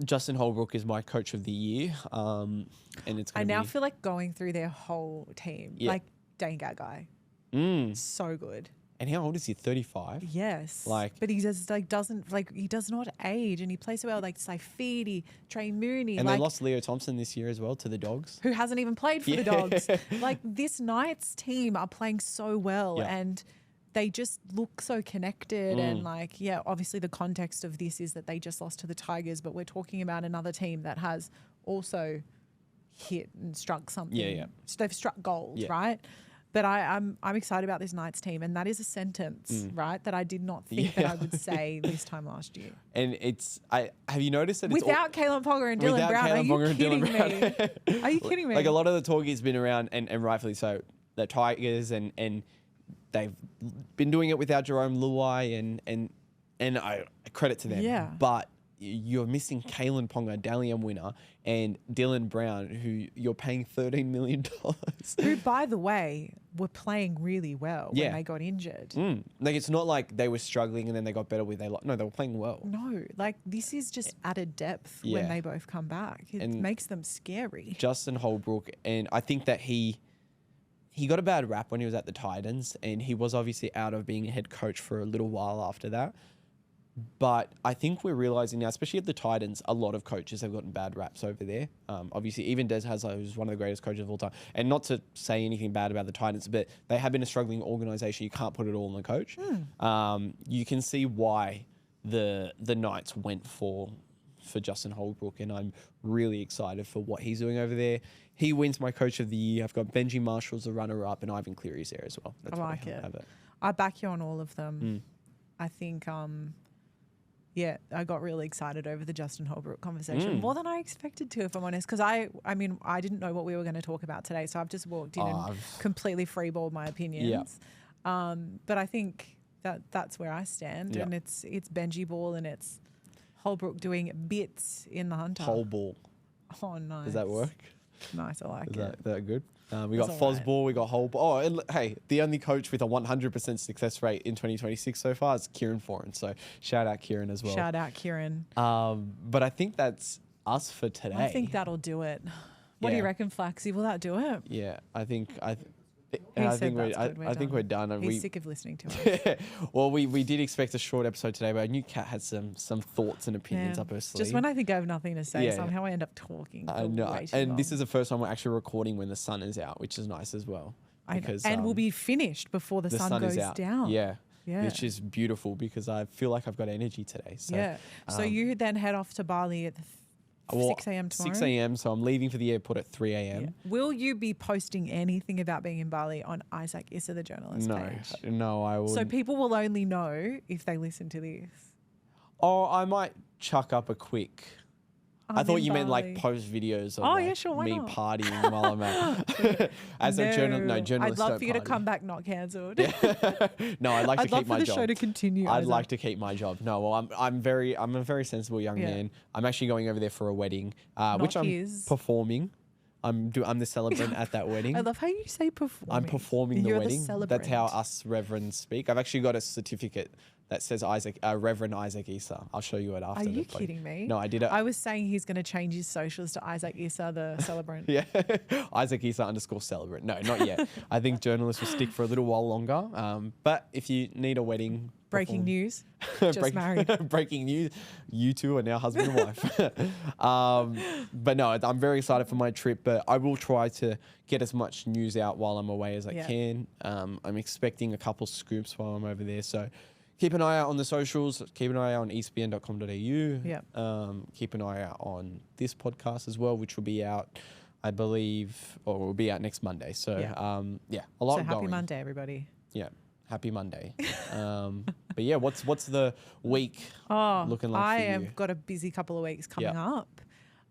Speaker 2: Justin Holbrook is my coach of the year, and it's. I now
Speaker 1: feel like going through their whole team, like Dane Gagai, so good.
Speaker 2: And how old is he? 35.
Speaker 1: Yes.
Speaker 2: But
Speaker 1: he just he does not age, and he plays so well. Like Saifidi, Trey Mooney,
Speaker 2: and they lost Leo Thompson this year as well to the Dogs,
Speaker 1: who hasn't even played for the Dogs. Like, this Knights team are playing so well, and they just look so connected. And obviously the context of this is that they just lost to the Tigers, but we're talking about another team that has also hit and struck something.
Speaker 2: Yeah.
Speaker 1: So they've struck gold, right? But I'm excited about this Knights team, and that is a sentence, right, that I did not think that I would say this time last year.
Speaker 2: And have you noticed that
Speaker 1: without Kalen Ponga and Dylan Brown? Are you kidding me? Are you kidding me?
Speaker 2: Like, a lot of the talk has been around, and rightfully so, the Tigers, and they've been doing it without Jerome Luai, and I credit to them.
Speaker 1: Yeah.
Speaker 2: But you're missing Kalen Ponga, Dally M winner, and Dylan Brown, who you're paying $13 million.
Speaker 1: Who, by the way, were playing really well when they got injured.
Speaker 2: Like, it's not like they were struggling and then they got better no, they were playing well.
Speaker 1: No, like, this is just added depth when they both come back. It makes them scary.
Speaker 2: Justin Holbrook, and I think that he got a bad rap when he was at the Titans, and he was obviously out of being a head coach for a little while after that. But I think we're realising now, especially at the Titans, a lot of coaches have gotten bad raps over there. Obviously, even Des Hasler, who's one of the greatest coaches of all time. And not to say anything bad about the Titans, but they have been a struggling organisation. You can't put it all on the coach. You can see why the Knights went for Justin Holbrook, and I'm really excited for what he's doing over there. He wins my coach of the year. I've got Benji Marshall as the runner-up, and Ivan Cleary's there as well. That's
Speaker 1: I like it. I back you on all of them. I think... I got really excited over the Justin Holbrook conversation, more than I expected to, if I'm honest, because I didn't know what we were going to talk about today, so I've just walked in and completely freeballed my opinions. But I think that's where I stand, and it's Benji ball, and it's Holbrook doing bits in the Hunter.
Speaker 2: Whole ball.
Speaker 1: Oh, nice.
Speaker 2: Does that work?
Speaker 1: Nice, I like it.
Speaker 2: Is that good? We got Fosball, we got Holball. Oh, and hey, the only coach with a 100% success rate in 2026 so far is Kieran Foran. So shout out Kieran as well.
Speaker 1: Shout out Kieran.
Speaker 2: But I think that's us for today.
Speaker 1: I think that'll do it. What do you reckon, Flaxxy? Will that do it?
Speaker 2: Yeah, I think And
Speaker 1: He
Speaker 2: I
Speaker 1: said
Speaker 2: think
Speaker 1: that's good,
Speaker 2: I think we're done. And
Speaker 1: He's sick of listening to us.
Speaker 2: well, we did expect a short episode today, but I knew Kat had some thoughts and opinions
Speaker 1: Yeah.
Speaker 2: up her sleeve.
Speaker 1: Just when I think I have nothing to say,
Speaker 2: Yeah.
Speaker 1: somehow I end up talking.
Speaker 2: I
Speaker 1: For
Speaker 2: know.
Speaker 1: way too
Speaker 2: And
Speaker 1: long.
Speaker 2: this is the first time we're actually recording when the sun is out, which is nice as well. Because,
Speaker 1: and we'll be finished before the sun goes
Speaker 2: is out.
Speaker 1: down.
Speaker 2: Yeah.
Speaker 1: Yeah.
Speaker 2: Which is beautiful because I feel like I've got energy today. So,
Speaker 1: Yeah. So you then head off to Bali at 6 a.m. tomorrow?
Speaker 2: 6 a.m. So I'm leaving for the airport at 3 a.m.
Speaker 1: Yeah. Will you be posting anything about being in Bali on Isaac Issa, the journalist page?
Speaker 2: No, I will.
Speaker 1: So people will only know if they listen to this.
Speaker 2: Oh, I might chuck up a quick. I thought you meant like post videos of
Speaker 1: yeah, sure, why
Speaker 2: me
Speaker 1: not?
Speaker 2: partying while I'm at. As a journalist,
Speaker 1: I'd love for you to
Speaker 2: party.
Speaker 1: come back not cancelled.
Speaker 2: No, I'd like to keep my
Speaker 1: for the
Speaker 2: job.
Speaker 1: show to continue.
Speaker 2: I'd like to keep my job. No, well, I'm a very sensible young
Speaker 1: Yeah.
Speaker 2: man. I'm actually going over there for a wedding, which I'm
Speaker 1: his.
Speaker 2: performing. I'm the celebrant at that wedding.
Speaker 1: I love how you say performing.
Speaker 2: I'm performing the
Speaker 1: You're
Speaker 2: wedding.
Speaker 1: The celebrant.
Speaker 2: That's how us reverends speak. I've actually got a certificate that says Reverend Isaac Issa. I'll show you it after.
Speaker 1: Are you kidding me?
Speaker 2: No, I did it.
Speaker 1: I was saying he's going to change his socials to Isaac Issa, the celebrant.
Speaker 2: Yeah, Isaac Issa _celebrant. No, not yet. I think journalists will stick for a little while longer. But if you need a wedding,
Speaker 1: Breaking news. Just married.
Speaker 2: Breaking news. You two are now husband and wife. But no, I'm very excited for my trip. But I will try to get as much news out while I'm away as I can. I'm expecting a couple scoops while I'm over there. So keep an eye out on the socials. Keep an eye out on espn.com.au.
Speaker 1: Yeah.
Speaker 2: Keep an eye out on this podcast as well, which will be out, I believe, or will be out next Monday. So a lot
Speaker 1: So happy
Speaker 2: going.
Speaker 1: Monday, everybody.
Speaker 2: Yeah. Happy Monday. But yeah, what's the week looking like for you?
Speaker 1: I have got a busy couple of weeks coming up.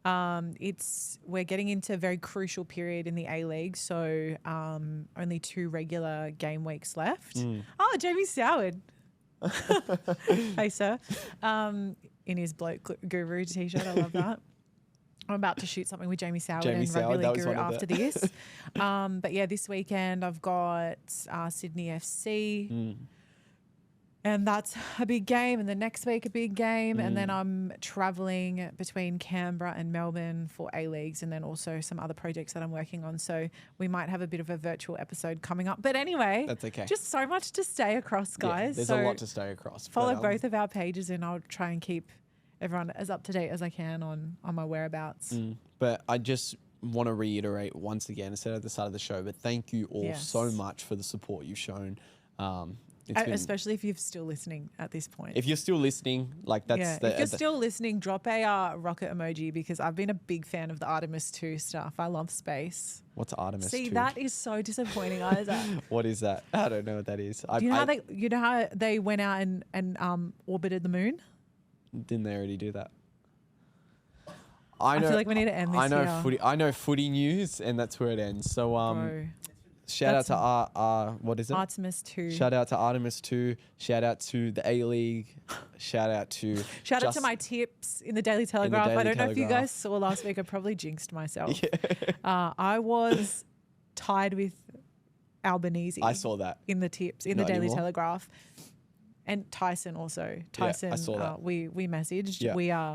Speaker 1: We're getting into a very crucial period in the A-League, so only 2 regular game weeks left. Oh, Jamie Soward. Hey, sir. In his bloke guru t-shirt. I love that. I'm about to shoot something with Jamie Soward and Rugby League Guru after this. But yeah, this weekend I've got Sydney FC. And that's a big game. And the next week a big game. And then I'm traveling between Canberra and Melbourne for A-Leagues and then also some other projects that I'm working on. So we might have a bit of a virtual episode coming up. But anyway, that's okay. Just so much to stay across, guys.
Speaker 2: Yeah, there's a lot to stay across.
Speaker 1: Follow both of our pages and I'll try and keep everyone as up to date as I can on my whereabouts.
Speaker 2: But I just want to reiterate once again, I said at the start of the show, but thank you all so much for the support you've shown.
Speaker 1: Especially if you're still listening at this point.
Speaker 2: If you're still listening, like that's
Speaker 1: if you're still listening, drop a rocket emoji because I've been a big fan of the Artemis 2 stuff. I love space.
Speaker 2: What's Artemis 2?
Speaker 1: See, that is so disappointing, Isaac.
Speaker 2: What is that? I don't know what that is.
Speaker 1: You know how they went out and orbited the moon?
Speaker 2: Didn't they already do that?
Speaker 1: I feel like we need to end this.
Speaker 2: I know footy news, and that's where it ends. So shout out to what is it?
Speaker 1: Artemis 2.
Speaker 2: Shout out to Artemis 2. Shout out to the A-League. Shout out to
Speaker 1: my tips in the Daily Telegraph. I don't know if you guys saw last week. I probably jinxed myself. I was tied with Albanese.
Speaker 2: I saw that
Speaker 1: in the tips in the Daily Telegraph. And Tyson also. Tyson,
Speaker 2: I saw that.
Speaker 1: We messaged. Yeah.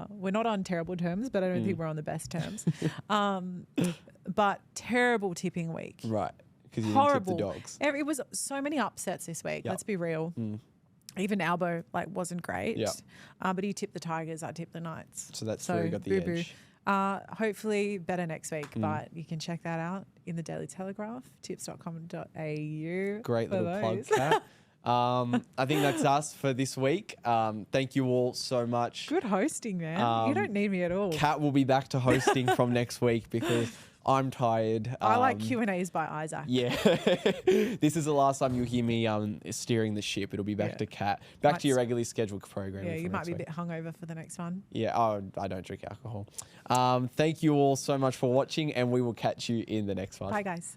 Speaker 1: We're not on terrible terms, but I don't think we're on the best terms. But terrible tipping week.
Speaker 2: Right. Because you
Speaker 1: horrible.
Speaker 2: Didn't tip the dogs.
Speaker 1: It was so many upsets this week. Let's be real. Even Albo wasn't great. But he tipped the Tigers. I tipped the Knights.
Speaker 2: So that's where we got the edge.
Speaker 1: Hopefully better next week, but you can check that out in the Daily Telegraph, tips.com.au.
Speaker 2: Great little plug, Kat. I think that's us for this week. Thank you all so much.
Speaker 1: Good hosting, man. You don't need me at all.
Speaker 2: Kat will be back to hosting from next week because I'm tired.
Speaker 1: I like Q&As by Isaac.
Speaker 2: Yeah. This is the last time you'll hear me steering the ship. It'll be back to Kat. Back to your regularly scheduled program.
Speaker 1: Yeah, you might be a bit hungover for the next one.
Speaker 2: Yeah, I don't drink alcohol. Thank you all so much for watching, and we will catch you in the next one.
Speaker 1: Bye, guys.